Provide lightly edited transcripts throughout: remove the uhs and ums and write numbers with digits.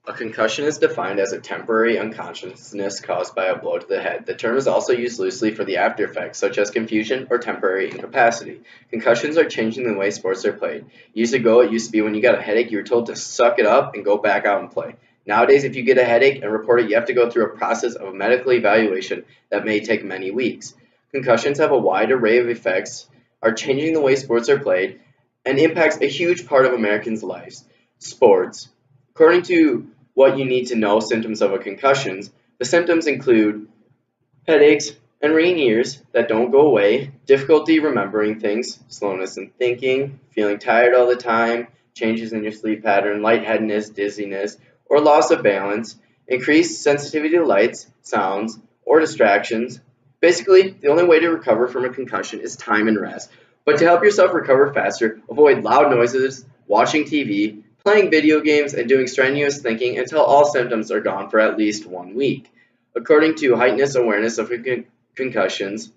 A concussion is defined as a temporary unconsciousness caused by a blow to the head. The term is also used loosely for the after effects, such as confusion or temporary incapacity. Concussions are changing the way sports are played. Years ago, it used to be when you got a headache, you were told to suck it up and go back out and play. Nowadays, if you get a headache and report it, you have to go through a process of medical evaluation that may take many weeks. Concussions have a wide array of effects, are changing the way sports are played, and impacts a huge part of Americans' lives. Sports. According to what you need to know symptoms of a concussion, the symptoms include headaches and ringing ears that don't go away, difficulty remembering things, slowness in thinking, feeling tired all the time, changes in your sleep pattern, lightheadedness, dizziness, or loss of balance, increased sensitivity to lights, sounds, or distractions. Basically, the only way to recover from a concussion is time and rest. But to help yourself recover faster, avoid loud noises, watching TV, playing video games, and doing strenuous thinking until all symptoms are gone for at least 1 week. According to Heightened Awareness of Concussions,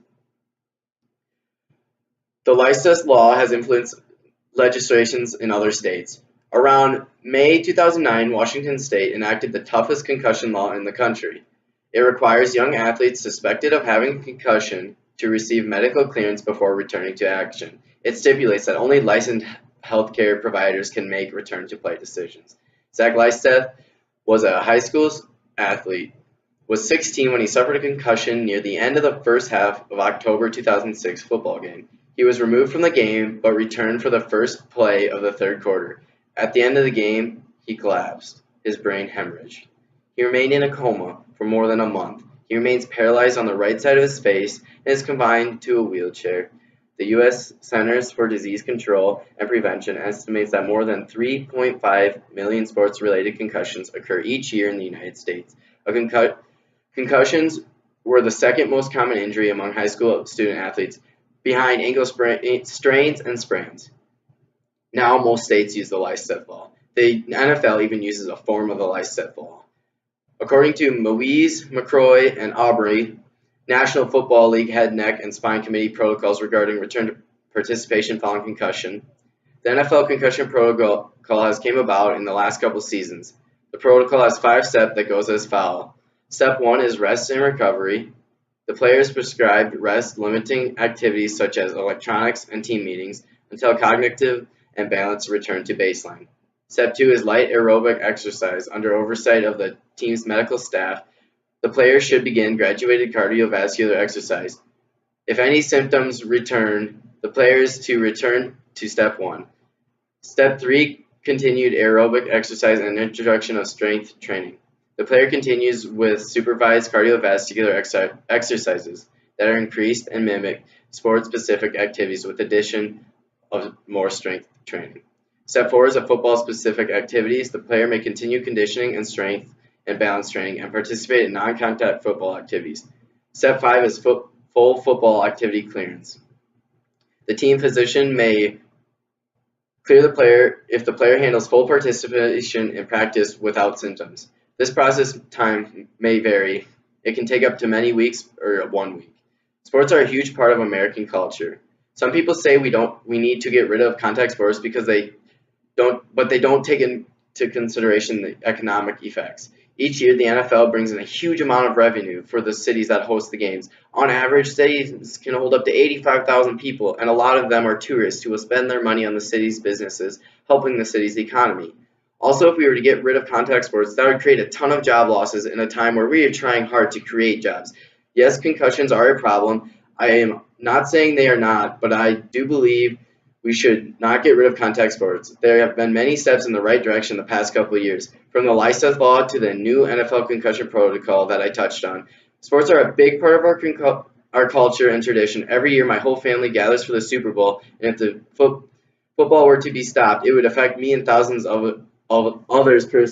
the Leicester law has influenced legislations in other states. Around May 2009, Washington state enacted the toughest concussion law in the country. It requires young athletes suspected of having a concussion to receive medical clearance before returning to action. It stipulates that only licensed healthcare providers can make return to play decisions. Zach Leisteth was a high school athlete, was 16 when he suffered a concussion near the end of the first half of October 2006 football game. He was removed from the game but returned for the first play of the third quarter. At the end of the game, he collapsed. His brain hemorrhaged. He remained in a coma for more than a month. He remains paralyzed on the right side of his face and is confined to a wheelchair. The U.S. Centers for Disease Control and Prevention estimates that more than 3.5 million sports-related concussions occur each year in the United States. Concussions were the second most common injury among high school student athletes, behind ankle strains and sprains. Now most states use the Leicester law. The NFL even uses a form of the Leicester law. According to Moise, McCroy, and Aubrey, National Football League Head, Neck, and Spine Committee protocols regarding return to participation following concussion, the NFL concussion protocol has came about in the last couple seasons. The protocol has 5 steps that goes as follows. Step 1 is rest and recovery. The player is prescribed rest, limiting activities such as electronics and team meetings until cognitive and balance return to baseline. Step 2 is light aerobic exercise. Under oversight of the team's medical staff, the player should begin graduated cardiovascular exercise. If any symptoms return, the player is to return to Step 1. Step 3, continued aerobic exercise and introduction of strength training. The player continues with supervised cardiovascular exercises that are increased and mimic sport-specific activities with addition of more strength training. Step 4 is a football-specific activities. The player may continue conditioning and strength and balance training and participate in non-contact football activities. Step 5 is full football activity clearance. The team physician may clear the player if the player handles full participation in practice without symptoms. This process time may vary. It can take up to many weeks or 1 week. Sports are a huge part of American culture. Some people say we need to get rid of contact sports because they don't take into consideration the economic effects. Each year, the NFL brings in a huge amount of revenue for the cities that host the games. On average, cities can hold up to 85,000 people, and a lot of them are tourists who will spend their money on the city's businesses, helping the city's economy. Also, if we were to get rid of contact sports, that would create a ton of job losses in a time where we are trying hard to create jobs. Yes, concussions are a problem. I am not saying they are not, but I do believe we should not get rid of contact sports. There have been many steps in the right direction the past couple of years, from the Leicester law to the new NFL concussion protocol that I touched on. Sports are a big part of our culture and tradition. Every year, my whole family gathers for the Super Bowl, and if the football were to be stopped, it would affect me and thousands of others personally.